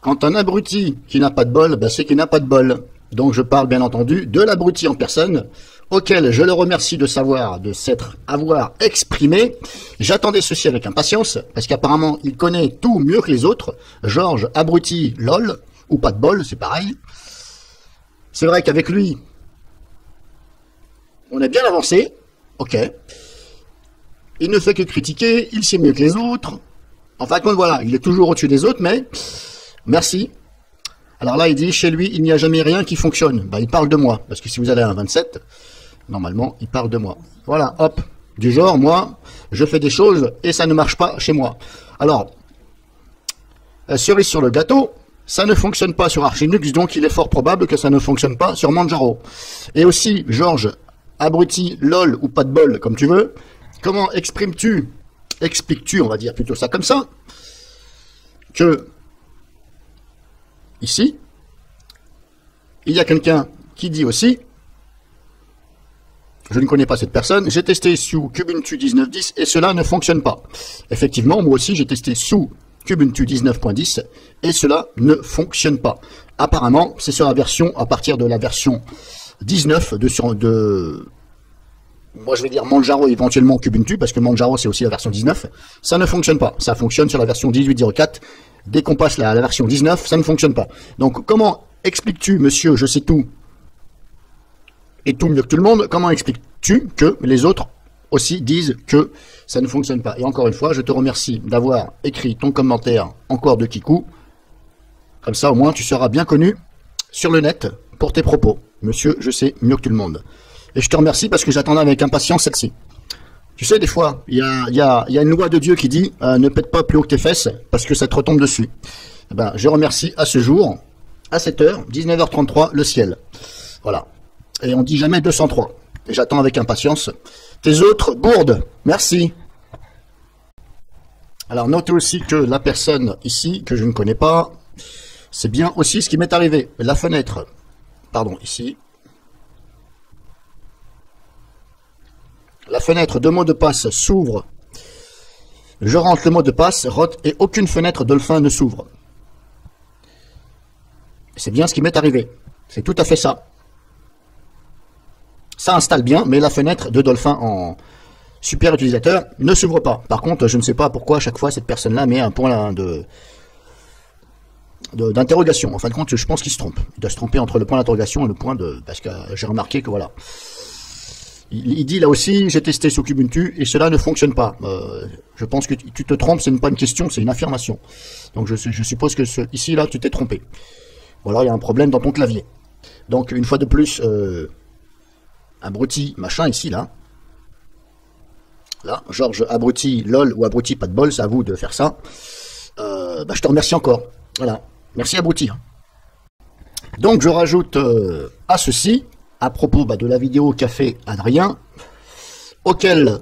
Quand un abruti qui n'a pas de bol, c'est qu'il n'a pas de bol. Donc je parle bien entendu de l'abruti en personne, auquel je le remercie de avoir exprimé. J'attendais ceci avec impatience, parce qu'apparemment il connaît tout mieux que les autres. Georges, abruti, lol, ou pas de bol, c'est pareil. C'est vrai qu'avec lui, on a bien avancé, ok. Il ne fait que critiquer, il sait mieux que les autres. En fin de compte, voilà, il est toujours au-dessus des autres, mais merci. Alors là, il dit, chez lui, il n'y a jamais rien qui fonctionne. Il parle de moi, parce que si vous allez à un 27, normalement, il parle de moi. Voilà, hop, du genre, moi, je fais des choses et ça ne marche pas chez moi. Alors, cerise sur le gâteau, ça ne fonctionne pas sur Arch Linux, donc il est fort probable que ça ne fonctionne pas sur Manjaro. Et aussi, Georges, abruti, lol ou pas de bol, comme tu veux, comment exprimes-tu, expliques-tu, on va dire plutôt ça comme ça, que ici, il y a quelqu'un qui dit aussi, je ne connais pas cette personne, j'ai testé sous Kubuntu 19.10 et cela ne fonctionne pas. Effectivement, moi aussi j'ai testé sous Kubuntu 19.10 et cela ne fonctionne pas. Apparemment, c'est sur la version, à partir de la version 19 moi je vais dire Manjaro éventuellement Kubuntu, parce que Manjaro c'est aussi la version 19, ça ne fonctionne pas. Ça fonctionne sur la version 18.04. Dès qu'on passe la version 19, ça ne fonctionne pas. Donc comment expliques-tu, monsieur, je sais tout, et tout mieux que tout le monde, comment expliques-tu que les autres aussi disent que ça ne fonctionne pas? Et encore une fois, je te remercie d'avoir écrit ton commentaire encore de Kikou. Comme ça, au moins, tu seras bien connu sur le net pour tes propos. Monsieur, je sais mieux que tout le monde. Et je te remercie parce que j'attendais avec impatience celle-ci. Tu sais, des fois, il y a une loi de Dieu qui dit ne pète pas plus haut que tes fesses parce que ça te retombe dessus. Je remercie à ce jour, à cette heure, 19h33, le ciel. Voilà. Et on dit jamais 203. Et j'attends avec impatience tes autres bourdes. Merci. Alors, notez aussi que la personne ici, que je ne connais pas, c'est bien aussi ce qui m'est arrivé. La fenêtre, pardon, ici. La fenêtre de mot de passe s'ouvre. Je rentre le mot de passe, rot, et aucune fenêtre Dolphin ne s'ouvre. C'est bien ce qui m'est arrivé. C'est tout à fait ça. Ça installe bien, mais la fenêtre de Dolphin en super utilisateur ne s'ouvre pas. Par contre, je ne sais pas pourquoi à chaque fois cette personne-là met un point d'interrogation. En fin de compte, je pense qu'il se trompe. Il doit se tromper entre le point d'interrogation et le point de... Parce que j'ai remarqué que voilà. Il dit là aussi, j'ai testé sous Kubuntu et cela ne fonctionne pas. Je pense que tu te trompes, ce n'est pas une question, c'est une affirmation. Donc je suppose que ici, là, tu t'es trompé. Ou alors il y a un problème dans ton clavier. Donc une fois de plus, abruti, machin, ici, là. Là, Georges, abruti, lol ou abruti, pas de bol, c'est à vous de faire ça. Je te remercie encore. Voilà. Merci abruti. Donc je rajoute à ceci, à propos de la vidéo qu'a fait Adrien, auquel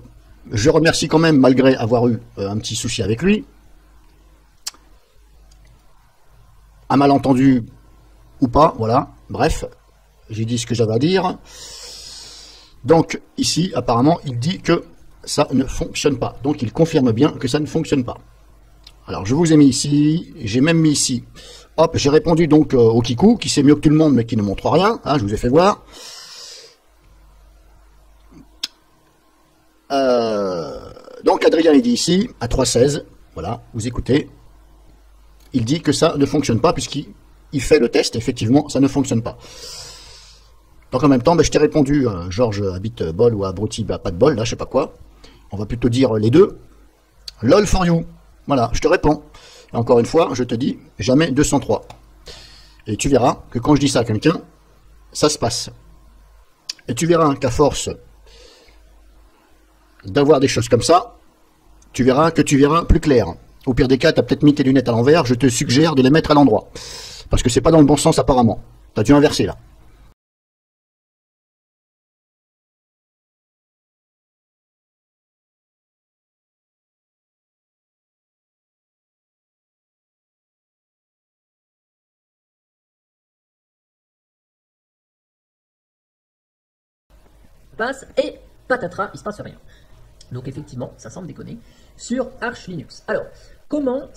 je remercie quand même malgré avoir eu un petit souci avec lui. Un malentendu ou pas, voilà, bref, j'ai dit ce que j'avais à dire. Donc ici, apparemment, il dit que ça ne fonctionne pas. Donc il confirme bien que ça ne fonctionne pas. Alors je vous ai mis ici, j'ai même mis ici. Hop, j'ai répondu donc au Kikou, qui sait mieux que tout le monde, mais qui ne montre rien. Hein, je vous ai fait voir. Donc Adrien, il dit ici, à 3.16, voilà, vous écoutez. Il dit que ça ne fonctionne pas, puisqu'il fait le test, effectivement, ça ne fonctionne pas. Donc en même temps, je t'ai répondu, Georges habite bol ou abruti, pas de bol, là, je sais pas quoi. On va plutôt dire les deux. LOL for you. Voilà, je te réponds. Et encore une fois, je te dis, jamais 203. Et tu verras que quand je dis ça à quelqu'un, ça se passe. Et tu verras qu'à force d'avoir des choses comme ça, tu verras plus clair. Au pire des cas, tu as peut-être mis tes lunettes à l'envers, je te suggère de les mettre à l'endroit. Parce que c'est pas dans le bon sens apparemment. Tu as dû inverser là. Passe et patatras, il se passe rien. Donc effectivement, ça semble déconner sur Arch Linux. Alors, comment